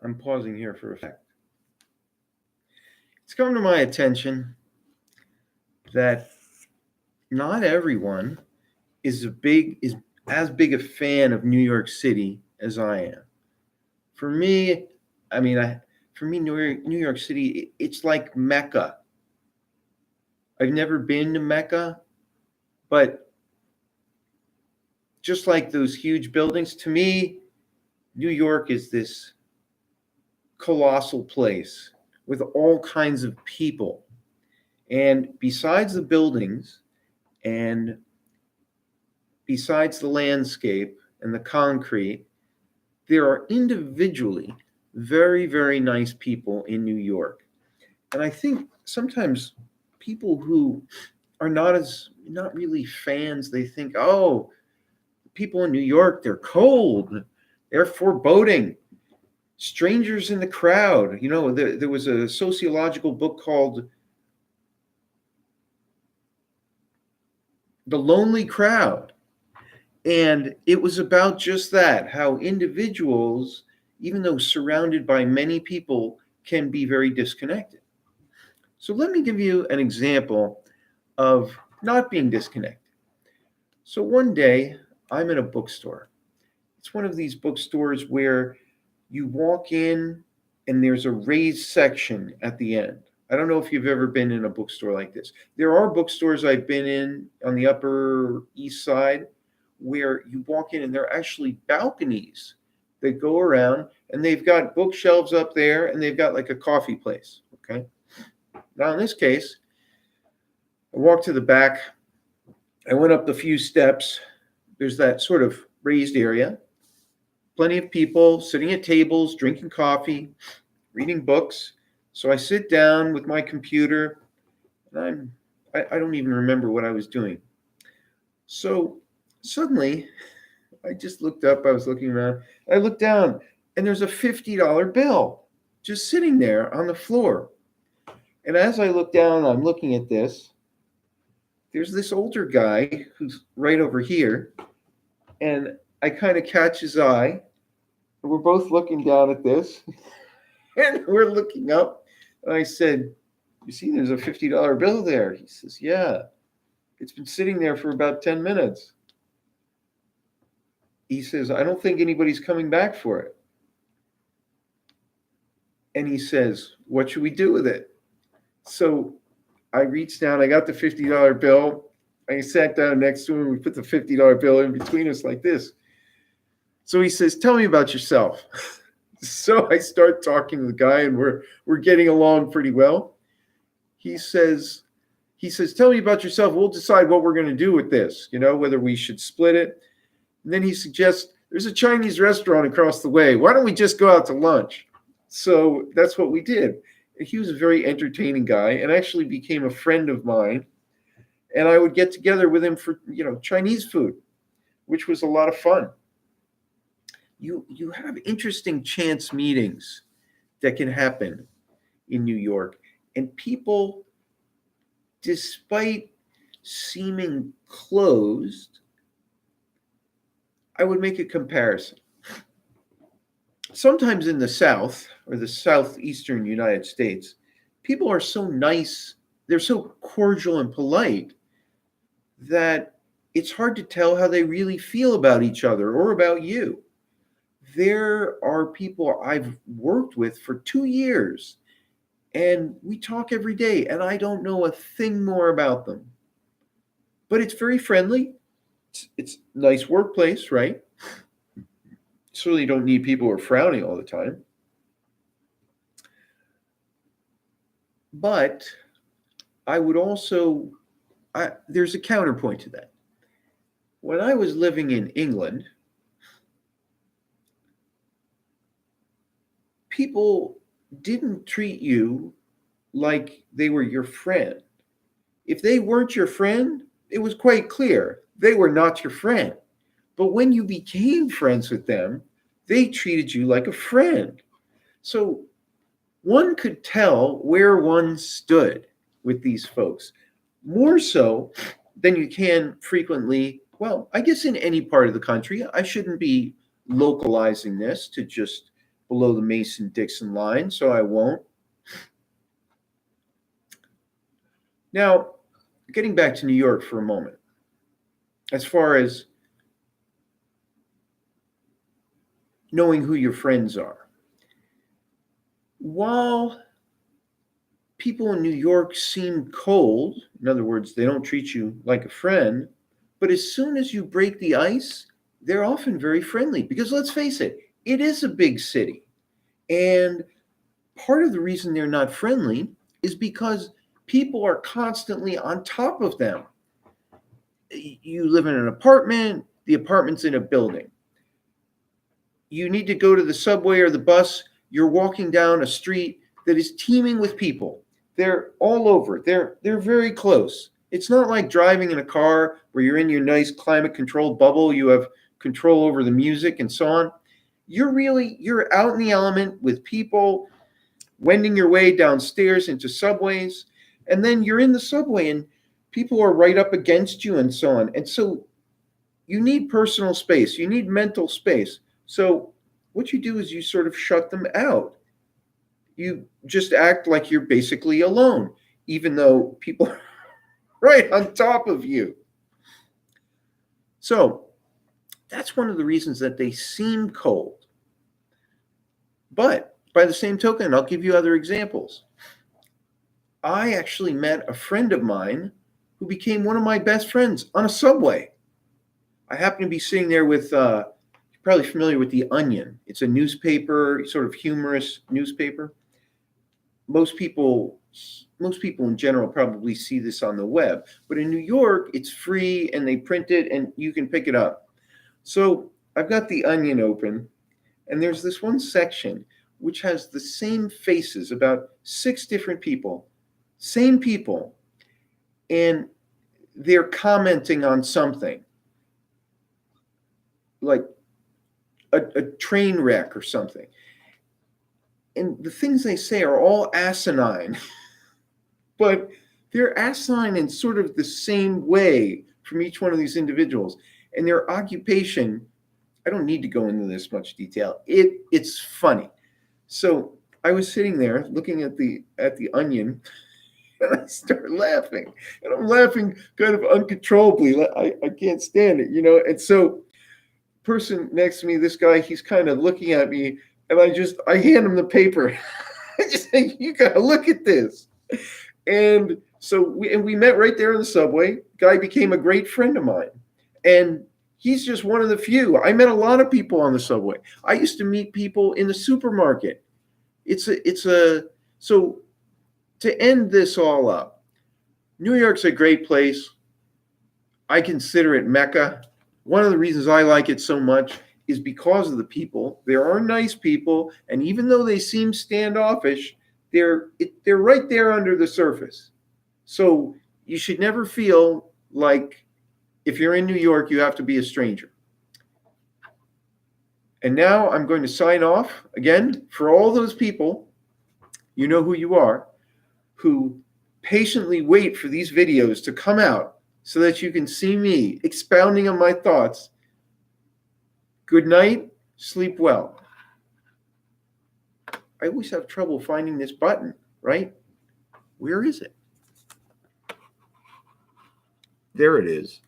I'm pausing here for effect. It's come to my attention that not everyone is as big a fan of New York City as I am. For me, I mean, I for me, New York City, it's like Mecca. I've never been to Mecca, but just like those huge buildings, to me, New York is this colossal place with all kinds of people. And besides the buildings and besides the landscape and the concrete, there are individually very, very nice people in New York. And I think sometimes people who are not really fans, they think, oh, people in New York, they're cold, they're foreboding, strangers in the crowd. There was a sociological book called The Lonely Crowd. And it was about just that, how individuals, even though surrounded by many people, can be very disconnected. So let me give you an example of not being disconnected. So one day, I'm in a bookstore. It's one of these bookstores where you walk in and there's a raised section at the end. I don't know if you've ever been in a bookstore like this. There are bookstores I've been in on the Upper East Side where you walk in and there are actually balconies that go around and they've got bookshelves up there and they've got like a coffee place. Okay. Now, in this case, I walked to the back. I went up the few steps. There's that sort of raised area. Plenty of people sitting at tables, drinking coffee, reading books. So I sit down with my computer, and I don't even remember what I was doing. So suddenly, I just looked up. I was looking around. I looked down, and there's a $50 bill just sitting there on the floor. And as I look down, I'm looking at this. There's this older guy who's right over here, and I kind of catch his eye. We're both looking down at this, and we're looking up. And I said, "You see, there's a $50 bill there." He says, "Yeah, it's been sitting there for about 10 minutes." He says, "I don't think anybody's coming back for it." And he says, "What should we do with it?" So I reached down, I got the $50 bill. I sat down next to him. We put the $50 bill in between us like this. So he says, "Tell me about yourself." So I start talking to the guy, and we're getting along pretty well. He says, "Tell me about yourself. We'll decide what we're going to do with this, whether we should split it." And then he suggests, "There's a Chinese restaurant across the way. Why don't we just go out to lunch?" So that's what we did. He was a very entertaining guy and actually became a friend of mine. And I would get together with him for, Chinese food, which was a lot of fun. You have interesting chance meetings that can happen in New York. And people, despite seeming closed, I would make a comparison. Sometimes in the South or the southeastern United States, people are so nice, they're so cordial and polite that it's hard to tell how they really feel about each other or about you. There are people I've worked with for 2 years, and we talk every day, and I don't know a thing more about them. But it's very friendly. It's a nice workplace, right? Certainly don't need people who are frowning all the time. But I would also, there's a counterpoint to that. When I was living in England, people didn't treat you like they were your friend. If they weren't your friend, it was quite clear they were not your friend. But when you became friends with them, they treated you like a friend. So one could tell where one stood with these folks, more so than you can frequently, well, I guess in any part of the country. I shouldn't be localizing this to just below the Mason-Dixon line, so I won't. Now, getting back to New York for a moment, as far as knowing who your friends are, while people in New York seem cold, in other words, they don't treat you like a friend, but as soon as you break the ice, they're often very friendly because let's face it, it is a big city. And part of the reason they're not friendly is because people are constantly on top of them. You live in an apartment, the apartment's in a building. You need to go to the subway or the bus, you're walking down a street that is teeming with people. They're all over. They're very close. It's not like driving in a car where you're in your nice climate controlled bubble, you have control over the music and so on. You're out in the element with people wending your way downstairs into subways, and then you're in the subway and people are right up against you and so on. And so you need personal space, you need mental space. So what you do is you sort of shut them out. You just act like you're basically alone, even though people are right on top of you. So that's one of the reasons that they seem cold. But by the same token, I'll give you other examples. I actually met a friend of mine who became one of my best friends on a subway. I happened to be sitting there with, you're probably familiar with The Onion. It's a newspaper, sort of humorous newspaper. Most people in general probably see this on the web, but in New York, it's free and they print it and you can pick it up. So I've got The Onion open, and there's this one section which has the same faces, about 6 different people, same people, and they're commenting on something like a train wreck or something. And the things they say are all asinine, but they're asinine in sort of the same way from each one of these individuals. And their occupation, I don't need to go into this much detail. It's funny. So I was sitting there looking at the Onion, and I start laughing, and I'm laughing kind of uncontrollably. I can't stand it, you know. And so, person next to me, this guy, he's kind of looking at me, and I hand him the paper. I just say, you gotta look at this. And so we met right there in the subway. Guy became a great friend of mine, and he's just one of the few. I met a lot of people on the subway. I used to meet people in the supermarket. So to end this all up, New York's a great place. I consider it Mecca. One of the reasons I like it so much is because of the people. There are nice people, and even though they seem standoffish, they're right there under the surface. So you should never feel like if you're in New York, you have to be a stranger. And now I'm going to sign off again for all those people, you know who you are, who patiently wait for these videos to come out so that you can see me expounding on my thoughts. Good night, sleep well. I always have trouble finding this button, right? Where is it? There it is.